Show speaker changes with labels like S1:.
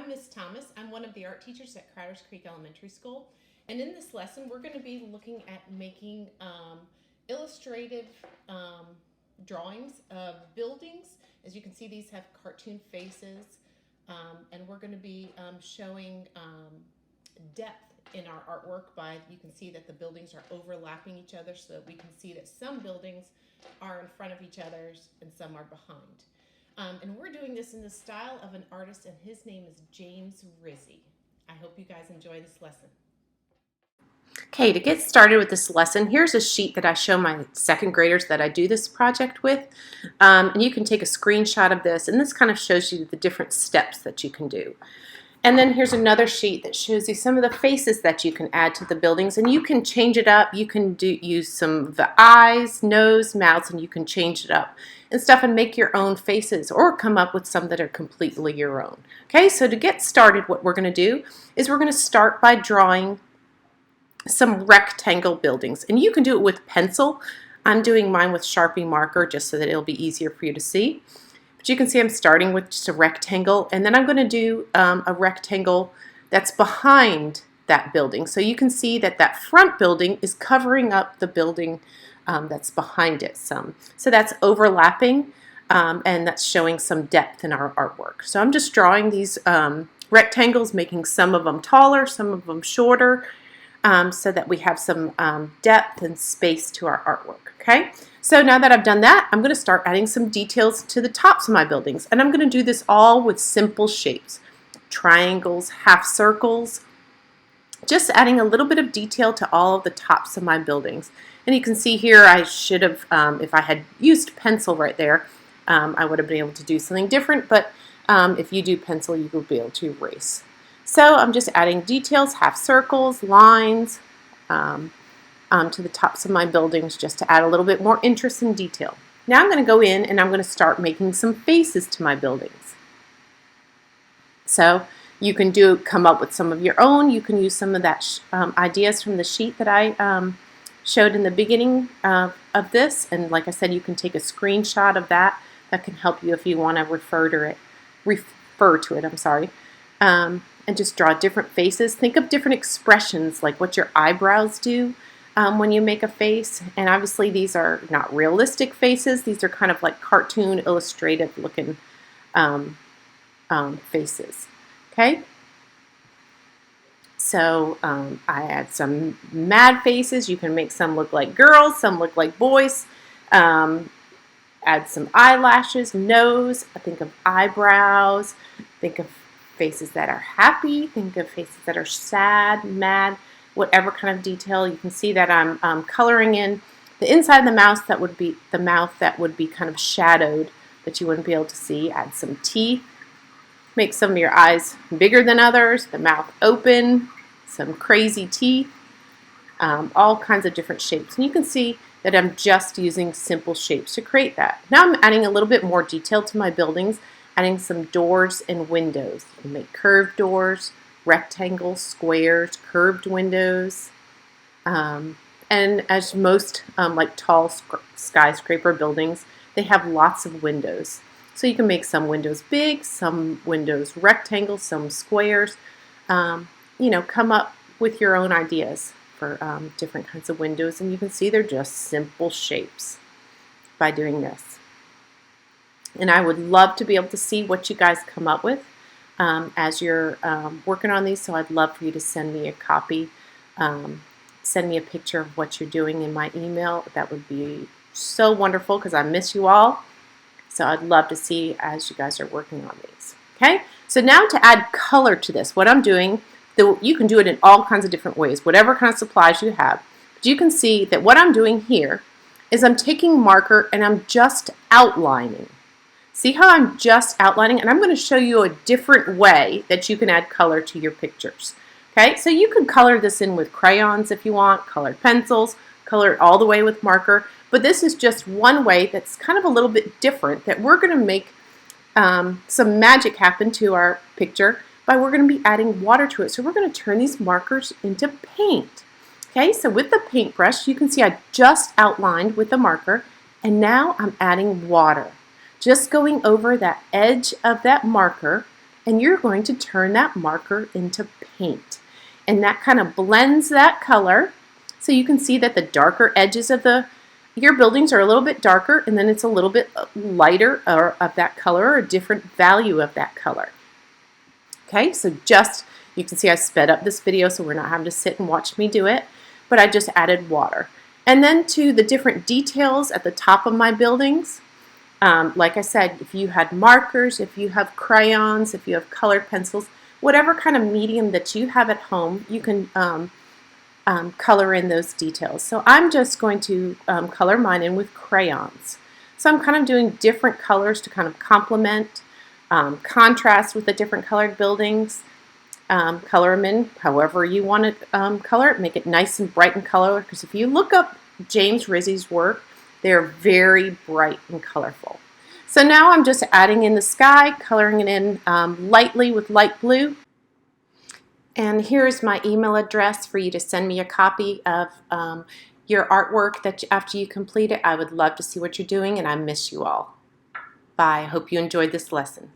S1: I'm Miss Thomas. I'm one of the art teachers at Crowders Creek Elementary School. And in this lesson, we're going to be looking at making illustrative um, drawings of buildings. As you can see, these have cartoon faces. And we're going to be showing depth in our artwork by, you can see that the buildings are overlapping each other, so that we can see that some buildings are in front of each other and some are behind. And we're doing this in the style of an artist, and his name is James Rizzi. I hope you guys enjoy this lesson.
S2: Okay, to get started with this lesson, here's a sheet that I show my second graders that I do this project with. And you can take a screenshot of this, and this kind of shows you the different steps that you can do. And then here's another sheet that shows you some of the faces that you can add to the buildings, and you can change it up. You can use some of the eyes, nose, mouths, and you can change it up and stuff and make your own faces or come up with some that are completely your own. Okay, so to get started, what we're going to do is we're going to start by drawing some rectangle buildings, and you can do it with pencil. I'm doing mine with Sharpie marker just so that it'll be easier for you to see. But you can see I'm starting with just a rectangle, and then I'm going to do a rectangle that's behind that building. So you can see that that front building is covering up the building that's behind it some. So that's overlapping, and that's showing some depth in our artwork. So I'm just drawing these rectangles, making some of them taller, some of them shorter, so that we have some depth and space to our artwork. Okay, so now that I've done that, I'm going to start adding some details to the tops of my buildings, and I'm going to do this all with simple shapes, triangles, half circles, just adding a little bit of detail to all of the tops of my buildings. And you can see here I should have, if I had used pencil right there, I would have been able to do something different, but if you do pencil, you will be able to erase. So I'm just adding details, half circles, lines to the tops of my buildings just to add a little bit more interest and detail. Now I'm going to go in and I'm going to start making some faces to my buildings. So you can come up with some of your own. You can use some of that ideas from the sheet that I showed in the beginning of this. And like I said, you can take a screenshot of that. That can help you if you want to refer to it. I'm sorry. And just draw different faces. Think of different expressions, like what your eyebrows do when you make a face. And obviously these are not realistic faces. These are kind of like cartoon, illustrative looking faces. Okay? So I add some mad faces. You can make some look like girls, some look like boys. Add some eyelashes, nose. Think of eyebrows. Think of faces that are happy, think of faces that are sad, mad, whatever kind of detail. You can see that I'm coloring in the inside of the mouth that would be kind of shadowed, that you wouldn't be able to see. Add some teeth, make some of your eyes bigger than others, the mouth open, some crazy teeth, all kinds of different shapes. And you can see that I'm just using simple shapes to create that. Now I'm adding a little bit more detail to my buildings, adding some doors and windows. You can make curved doors, rectangles, squares, curved windows. And as most like tall skyscraper buildings, they have lots of windows. So you can make some windows big, some windows rectangles, some squares. You know, come up with your own ideas for different kinds of windows, and you can see they're just simple shapes by doing this. And I would love to be able to see what you guys come up with as you're working on these. So I'd love for you to send me a copy, send me a picture of what you're doing in my email. That would be so wonderful because I miss you all. So I'd love to see as you guys are working on these. Okay, so now to add color to this, what I'm doing, you can do it in all kinds of different ways, whatever kind of supplies you have. But you can see that what I'm doing here is I'm taking marker and I'm just outlining. See how I'm just outlining? And I'm going to show you a different way that you can add color to your pictures. Okay, so you can color this in with crayons if you want, colored pencils, color it all the way with marker. But this is just one way that's kind of a little bit different, that we're going to make some magic happen to our picture by we're going to be adding water to it. So we're going to turn these markers into paint. Okay, so with the paintbrush, you can see I just outlined with the marker, and now I'm adding water. Just going over that edge of that marker and you're going to turn that marker into paint. And that kind of blends that color. So you can see that the darker edges of your buildings are a little bit darker, and then it's a little bit lighter of that color, or a different value of that color. Okay, so you can see I sped up this video so we're not having to sit and watch me do it, but I just added water. And then to the different details at the top of my buildings, like I said, if you had markers, if you have crayons, if you have colored pencils, whatever kind of medium that you have at home, you can color in those details. So I'm just going to color mine in with crayons. So I'm kind of doing different colors to kind of complement, contrast with the different colored buildings. Color them in however you want to color it. Make it nice and bright in color, because if you look up James Rizzi's work, they're very bright and colorful. So now I'm just adding in the sky, coloring it in lightly with light blue. And here's my email address for you to send me a copy of your artwork that after you complete it. I would love to see what you're doing, and I miss you all. Bye. I hope you enjoyed this lesson.